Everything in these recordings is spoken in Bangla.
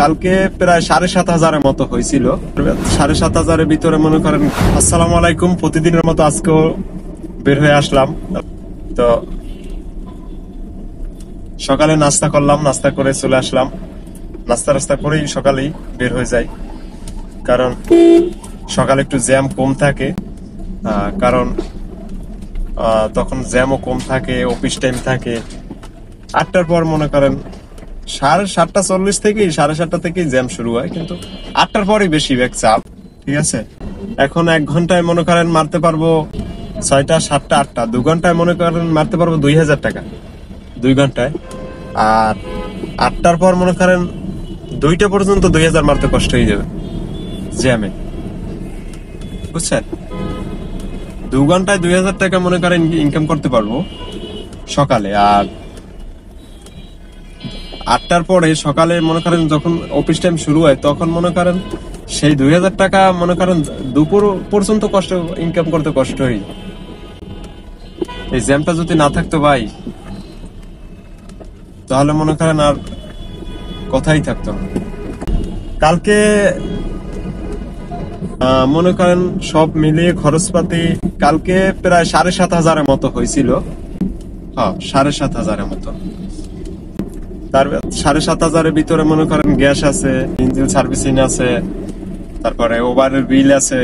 কালকে প্রায় 7,500-এর মতো হয়েছিল। 7,500-এর ভিতরে মনে করেন। আসসালামু আলাইকুম। প্রতিদিনের মতো আজকেও বের হয়ে আসলাম। তো সকালে নাস্তা করলাম, নাস্তা করে চলে আসলাম। নাস্তা করেই সকালেই বের হয়ে যাই, কারণ সকালে একটু জ্যাম কম থাকে। কারণ তখন জ্যামও কম থাকে, অফিস টাইম থাকে। 8টার পর মনে করেন 7:40 থেকেই 7:30 থেকেই জ্যাম শুরু হয়, কিন্তু 8টার পরই বেশি ব্যাগ চাপ। ঠিক আছে, এখন 1 ঘন্টায় মনে করেন মারতে পারবো 6টা, 7টা, 8টা। 2 ঘন্টায় মনে করেন মারতে পারবো 2,000 টাকা 2 ঘন্টায়। আর 8টার পর মনে করেন 2টা পর্যন্ত 2,000 মারতে কষ্ট হয়ে যাবে জ্যামে, বুঝছেন? 2 ঘন্টায় 2,000 টাকা মনে করেন ইনকাম করতে পারবো সকালে। আর 8টার পরে সকালে মনে করেন যখন অফিস টাইম শুরু হয়, তখন মনে করেন সেই 2,000 টাকা মনে করেন দুপুর পর্যন্ত ইনকাম করতে কষ্ট হয়ে যায়। এই জ্যামটা যদি না থাকতো ভাই, তাহলে মনে করেন আর কথাই থাকতো না। কালকে মনে করেন সব মিলিয়ে খরচপাতি কালকে প্রায় 7,500-এর মতো হয়েছিল। 7,500-এর মতো। তার 7,500-এর ভিতরে মনে করেন গ্যাস আছে, ইঞ্জিন সার্ভিসিং আছে, তারপরে ওভারের বিল আছে,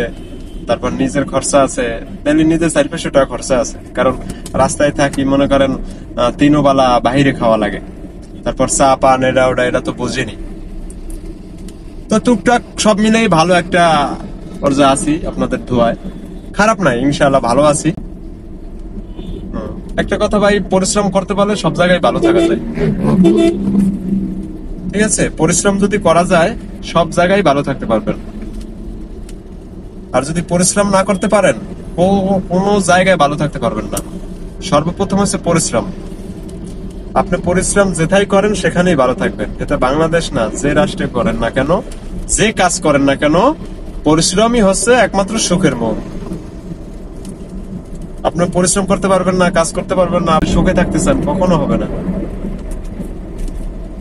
তারপর নিজের খরচা আছে। ডেলি নিজের 400-500 টাকা খরচা আছে, কারণ রাস্তায় থাকি মনে করেন 3 বেলা বাহিরে খাওয়া লাগে। তারপর চা পান এটা তো বুঝিনি। তো টুকটাক সব মিলেই ভালো একটা পর্যায়ে আছি আপনাদের দোয়ায়। খারাপ নাই, ইনশাআল্লাহ ভালো আছি। একটা কথা ভাই, পরিশ্রম করতে পারলে সব জায়গায় ভালো থাকা যায়। ঠিক আছে, পরিশ্রম যদি করা যায় সব জায়গায় ভালো থাকতে পারবেন। আর যদি পরিশ্রম না করতে পারেন, কোনো জায়গায় ভালো থাকতে পারবেন না। সর্বপ্রথম হচ্ছে পরিশ্রম। আপনি পরিশ্রম যেথায় করেন সেখানেই ভালো থাকবেন। এটা বাংলাদেশ না, যে রাষ্ট্রে করেন না কেন, যে কাজ করেন না কেন, পরিশ্রমই হচ্ছে একমাত্র সুখের মূল। আপনি পরিশ্রম করতে পারবেন না, কাজ করতে পারবেন না, সুখে থাকতে চান, কখনো হবে না।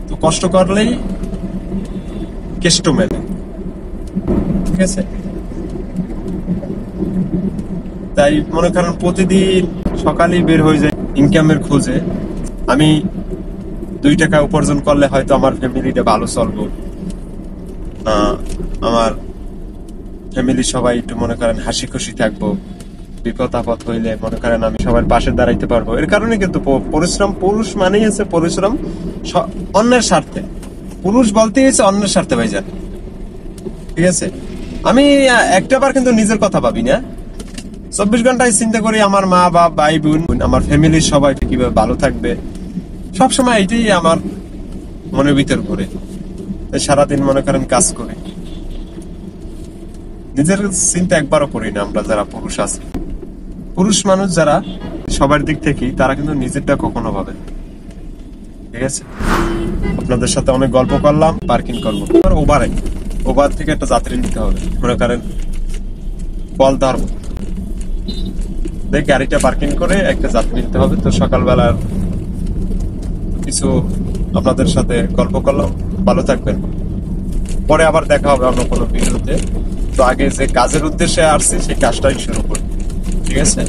তো কষ্ট করলেই কেষ্ট মেলে। ঠিক আছে, তাই মনে করেন প্রতিদিন সকালেই বের হয়ে যায় ইনকামের খোঁজে। আমি 2 টাকা উপার্জন করলে হয়তো আমার ফ্যামিলিটা ভালো চলবো। আমার ফ্যামিলি সবাই একটু মনে করেন হাসি খুশি থাকবো। বিপদ আপদ হইলে মনে করেন আমি সবার পাশে দাঁড়াইতে পারবো। এর কারণে কিন্তু পরিশ্রম, পুরুষ মানেই আছে পরিশ্রম অন্যের স্বার্থে। পুরুষ বলতেই হচ্ছে অন্যের স্বার্থে ভাইজান। ঠিক আছে, আমি একটাবার কিন্তু নিজের কথা ভাবি না। 24 ঘন্টায় চিন্তা করি আমার মা বাপ, ভাই বোন, আমার ফ্যামিলির সবাই কিভাবে ভালো থাকবে। সবসময় এটাই আমার মনের ভিতর ঘুরে। সারাদিন মনে করেন কাজ করি, নিজের চিন্তা একবারও করি না। আমরা যারা পুরুষ আছি, পুরুষ মানুষ যারা, সবার দিক থেকেই তারা কিন্তু নিজেরটা কখনো ভাবে। ঠিক আছে, আপনাদের সাথে অনেক গল্প করলাম। পার্কিং করবো ওভার থেকে একটা যাত্রী নিতে হবে। মনে করেন কল ধরবো, গাড়িটা পার্কিং করে একটা যাত্রী নিতে হবে। তো সকালবেলার কিছু আপনাদের সাথে গল্প করলাম। ভালো থাকবেন, পরে আবার দেখা হবে অন্য কোনো ভিডিওতে। তো আগে যে কাজের উদ্দেশ্যে আসছি সেই কাজটাই শুরু করি। ঠিক আছে।